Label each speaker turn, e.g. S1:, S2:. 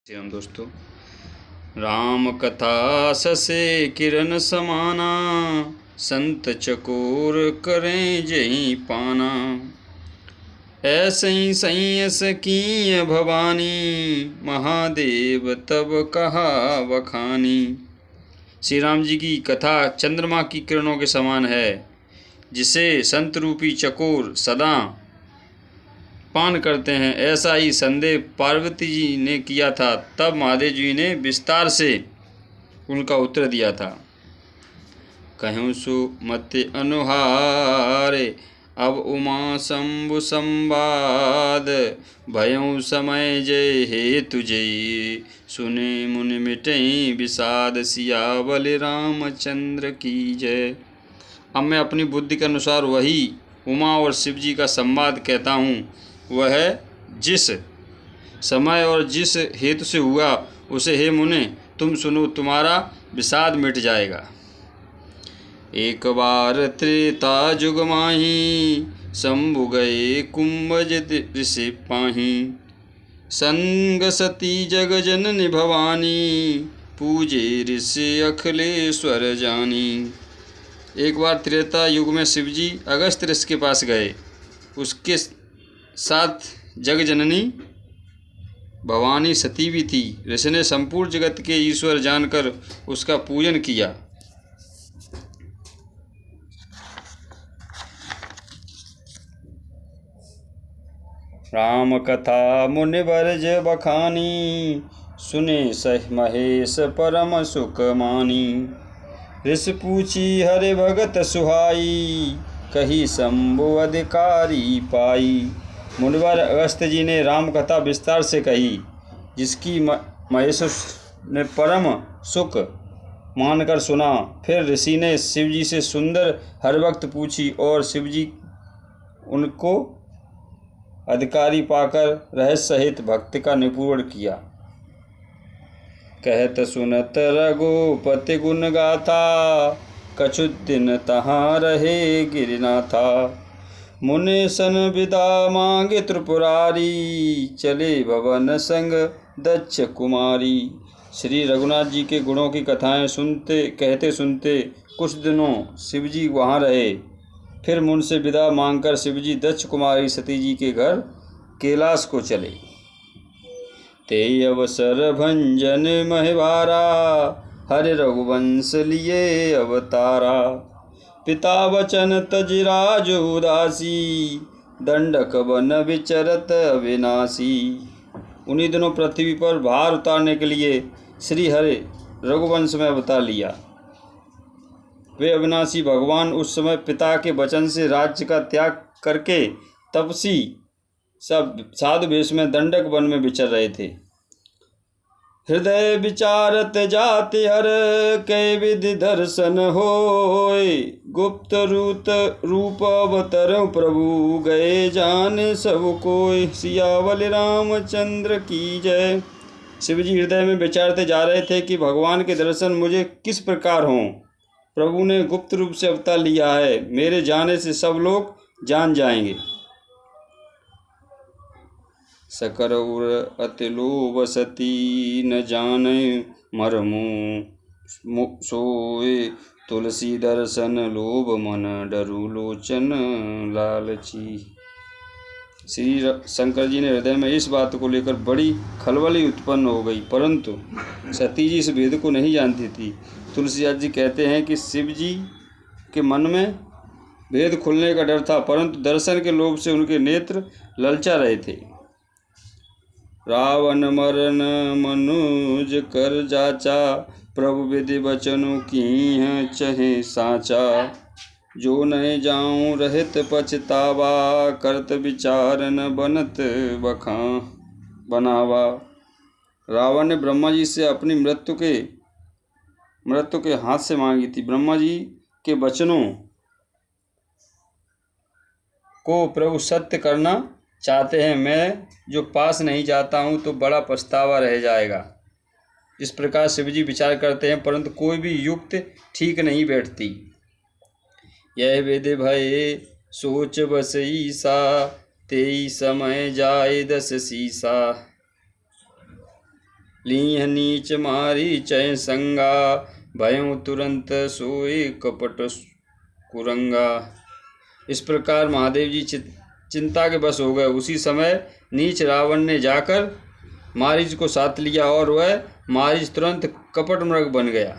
S1: हम दोस्तों, राम कथा ससे किरण समाना, संत चकोर करें जहीं पाना। ऐसे ही संयस कीय भवानी, महादेव तब कहा बखानी। श्री राम जी की कथा चंद्रमा की किरणों के समान है, जिसे संत रूपी चकोर सदा पान करते हैं। ऐसा ही संदेह पार्वती जी ने किया था। तब महादेव जी ने विस्तार से उनका उत्तर दिया था। कहूँ सुमति अनुहारे, अब उमा शंभु संवाद। भयऊ समय जय हे तुझे, सुने मुनि मिटई विषाद। सियावल रामचंद्र की जय। अब मैं अपनी बुद्धि के अनुसार वही उमा और शिव जी का संवाद कहता हूँ। वह जिस समय और जिस हेतु से हुआ, उसे हे मुने तुम सुनो, तुम्हारा विषाद मिट जाएगा। एक बार त्रेता जुग माही, शंभु गए कुंभज ऋषि पाही। संग सती जग जननी भवानी, पूजे ऋषि अखिलेश्वर जानी। एक बार त्रेता युग में शिवजी अगस्त ऋषि के पास गए। उसके साथ जग जननी भवानी सती भी थी। ऋषि ने संपूर्ण जगत के ईश्वर जानकर उसका पूजन किया। राम कथा मुनिवर ज बखानी, सुने सह महेश परम सुख मानी। ऋषि पूछी हरि भगत सुहाई, कही शंभु अधिकारी पाई। मुनिवर अगस्त जी ने राम कथा विस्तार से कही, जिसकी महेश ने परम सुख मानकर सुना। फिर ऋषि ने शिवजी से सुंदर हरिभक्त पूछी और शिवजी उनको अधिकारी पाकर रहस्य सहित भक्ति का निरूपण किया। कहत सुनत रघुपति गुण गाथा, कछु दिन तहाँ रहे गिरनाथा। मुनि सन विदा मांगे त्रिपुरारी, चले भवन संग दक्ष कुमारी। श्री रघुनाथ जी के गुणों की कथाएं कहते सुनते कुछ दिनों शिवजी वहाँ रहे। फिर मुन से विदा मांगकर शिवजी दक्ष कुमारी सती जी के घर कैलाश को चले। ते अवसर भंजन महिवारा, हरि रघुवंश लिए अवतारा। पिता वचन तज राज उदासी, दंडक वन विचरत अविनाशी। उन्हीं दिनों पृथ्वी पर भार उतारने के लिए श्री हरि रघुवंश में अवतार लिया। वे अविनाशी भगवान उस समय पिता के वचन से राज्य का त्याग करके तपसी सब साधु वेश में दंडक वन में विचर रहे थे। हृदय विचारत जाति हर, कै विधि दर्शन होय। गुप्त रूप अवतर प्रभु, गए जान सब कोय। सियावल रामचंद्र की जय। शिवजी हृदय में विचारते जा रहे थे कि भगवान के दर्शन मुझे किस प्रकार हों। प्रभु ने गुप्त रूप से अवतार लिया है, मेरे जाने से सब लोग जान जाएंगे। सकर उर अति लोभ सती, न जाने मरमु सोए। तुलसी दर्शन लोभ मन, डरु लोचन लालची। श्री शंकर जी ने हृदय में इस बात को लेकर बड़ी खलबली उत्पन्न हो गई, परंतु सती जी इस भेद को नहीं जानती थी। तुलसीदास जी कहते हैं कि शिव जी के मन में भेद खुलने का डर था, परंतु दर्शन के लोभ से उनके नेत्र ललचा रहे थे। रावण मरन मनुज कर जाचा, प्रभु विधि बचनु की चहे साचा। जो नहीं जाऊं रहत पछतावा, करत विचार न बनत बनावा। रावण ने ब्रह्मा जी से अपनी मृत्यु के हाथ से मांगी थी। ब्रह्मा जी के वचनों को प्रभु सत्य करना चाहते हैं। मैं जो पास नहीं जाता हूँ तो बड़ा पछतावा रह जाएगा। इस प्रकार शिवजी विचार करते हैं, परंतु कोई भी युक्त ठीक नहीं बैठती। यह विधि भय सोच बस ईसा, तेई समय जाए 10 सीसा। लीह नीच मारी चय संगा, भयों तुरंत सोए कपट कुरंगा। इस प्रकार महादेव जी चिंता के बस हो गए। उसी समय नीच रावण ने जाकर मारीच को साथ लिया और वह मारीच तुरंत कपट मृग बन गया।